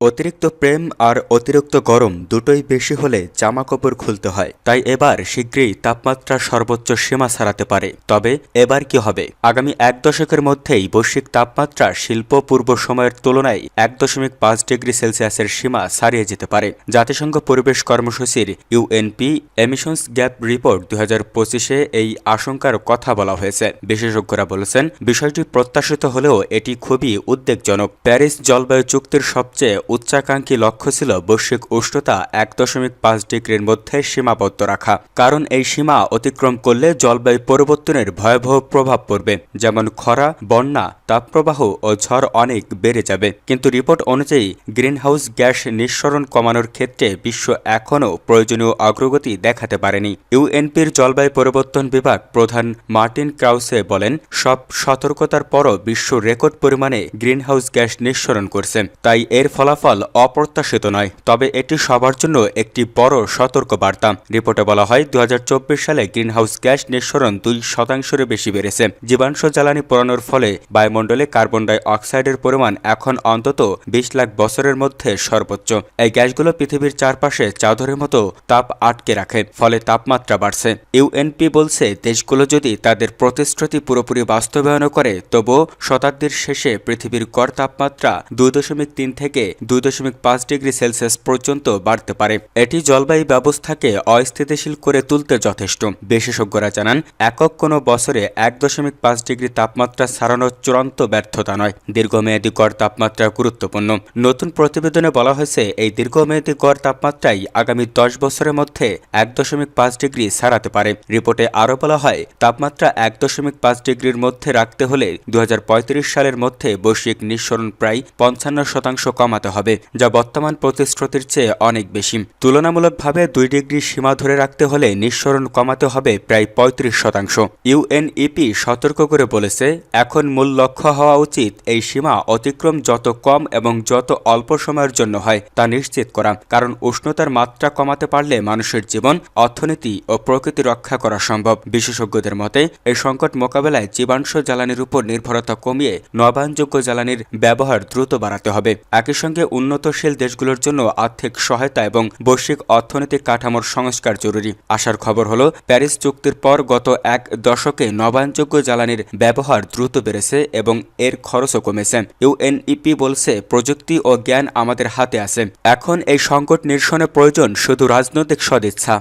অতিরিক্ত প্রেম আর অতিরিক্ত গরম দুটোই বেশি হলে জামাকাপড় খুলতে হয়। তাই এবার শীঘ্রই তাপমাত্রা সর্বোচ্চ সীমা ছাড়াতে পারে। তবে এবার কি হবে? আগামী এক দশকের মধ্যেই বৈশ্বিক তাপমাত্রা শিল্প পূর্ব সময়ের তুলনায় 1.5 ডিগ্রি সেলসিয়াসের সীমা ছাড়িয়ে যেতে পারে। জাতিসংঘ পরিবেশ কর্মসূচির ইউএনপি এমিশনস গ্যাপ রিপোর্ট 2025-এ এই আশঙ্কার কথা বলা হয়েছে। বিশেষজ্ঞরা বলেছেন, বিষয়টি প্রত্যাশিত হলেও এটি খুবই উদ্বেগজনক। প্যারিস জলবায়ু চুক্তির সবচেয়ে উচ্চাকাঙ্ক্ষী লক্ষ্য ছিল বৈশ্বিক উষ্ণতা 1.5 ডিগ্রির মধ্যে সীমাবদ্ধ রাখা। কারণ এই সীমা অতিক্রম করলে জলবায়ু পরিবর্তনের ভয়াবহ প্রভাব পড়বে, যেমন খরা, বন্যা, তাপপ্রবাহ ও ঝড় অনেক বেড়ে যাবে। কিন্তু রিপোর্ট অনুযায়ী গ্রিনহাউস গ্যাস নিঃসরণ কমানোর ক্ষেত্রে বিশ্ব এখনও প্রয়োজনীয় অগ্রগতি দেখাতে পারেনি। ইউএনপির জলবায়ু পরিবর্তন বিভাগ প্রধান মার্টিন ক্রাউসে বলেন, সব সতর্কতার পরও বিশ্ব রেকর্ড পরিমাণে গ্রিনহাউস গ্যাস নিঃসরণ করছে। তাই এর ফলাফল অপ্রত্যাশিত নয়, তবে এটি সবার জন্য একটি বড় সতর্কবার্তা। রিপোর্টে বলা হয়, 2024 সালে গ্রিনহাউস গ্যাস নিঃসরণ 2% বেশি বেড়েছে। জীবাশ্ম জ্বালানি পোড়ানোর ফলে বায়ুমণ্ডলে কার্বন ডাই অক্সাইডের পরিমাণ এখন অন্তত 20 লাখ বছরের মধ্যে সর্বোচ্চ। এই গ্যাসগুলো পৃথিবীর চারপাশে চাদরের মতো তাপ আটকে রাখে, ফলে তাপমাত্রা বাড়ছে। ইউএনপি বলছে, দেশগুলো যদি তাদের প্রতিশ্রুতি পুরোপুরি বাস্তবায়ন করে, তবুও শতাব্দীর শেষে পৃথিবীর গড় তাপমাত্রা 2.3 থেকে 2.5 ডিগ্রি সেলসিয়াস পর্যন্ত বাড়তে পারে। এটি জলবায়ু ব্যবস্থাকে অস্থিতিশীল করে তুলতে যথেষ্ট। বিশেষজ্ঞরা জানান, একক কোনো বছরে 1.5 ডিগ্রি তাপমাত্রা ছাড়ানোর চূড়ান্ত ব্যর্থতা নয়, দীর্ঘমেয়াদী গড় তাপমাত্রা গুরুত্বপূর্ণ। নতুন প্রতিবেদনে বলা হয়েছে, এই দীর্ঘমেয়াদী গড় তাপমাত্রাই আগামী 10 বছরের মধ্যে 1.5 ডিগ্রি ছাড়াতে পারে। রিপোর্টে আরও বলা হয়, তাপমাত্রা 1.5 ডিগ্রির মধ্যে রাখতে হলে 2035 সালের মধ্যে বৈশ্বিক নিঃসরণ প্রায় 55% কমাতে হবে, যা বর্তমান প্রতিশ্রুতির চেয়ে অনেক বেশি। তুলনামূলকভাবে 2 ডিগ্রি সীমা ধরে রাখতে হলে নিঃসরণ কমাতে হবে প্রায় 35%। ইউএনইপি সতর্ক করে বলেছে, এখন মূল লক্ষ্য হওয়া উচিত এই সীমা অতিক্রম যত কম এবং যত অল্প সময়ের জন্য হয় তা নিশ্চিত করা। কারণ উষ্ণতার মাত্রা কমাতে পারলে মানুষের জীবন, অর্থনীতি ও প্রকৃতি রক্ষা করা সম্ভব। বিশেষজ্ঞদের মতে, এই সংকট মোকাবেলায় জীবাশ্ম জ্বালানির উপর নির্ভরতা কমিয়ে নবায়নযোগ্য জ্বালানির ব্যবহার দ্রুত বাড়াতে হবে। একই সঙ্গে উন্নতশীল দেশগুলোর জন্য আর্থিক সহায়তা এবং বৈশ্বিক অর্থনৈতিক কাঠামোর সংস্কার জরুরি। আশার খবর হলো, প্যারিস চুক্তির পর গত এক দশকে নবায়নযোগ্য জ্বালানির ব্যবহার দ্রুত বেড়েছে এবং এর খরচও কমেছে। ইউএনইপি বলছে, প্রযুক্তি ও জ্ঞান আমাদের হাতে আছে। এখন এই সংকট নিরসনের প্রয়োজন শুধু রাজনৈতিক সদিচ্ছা।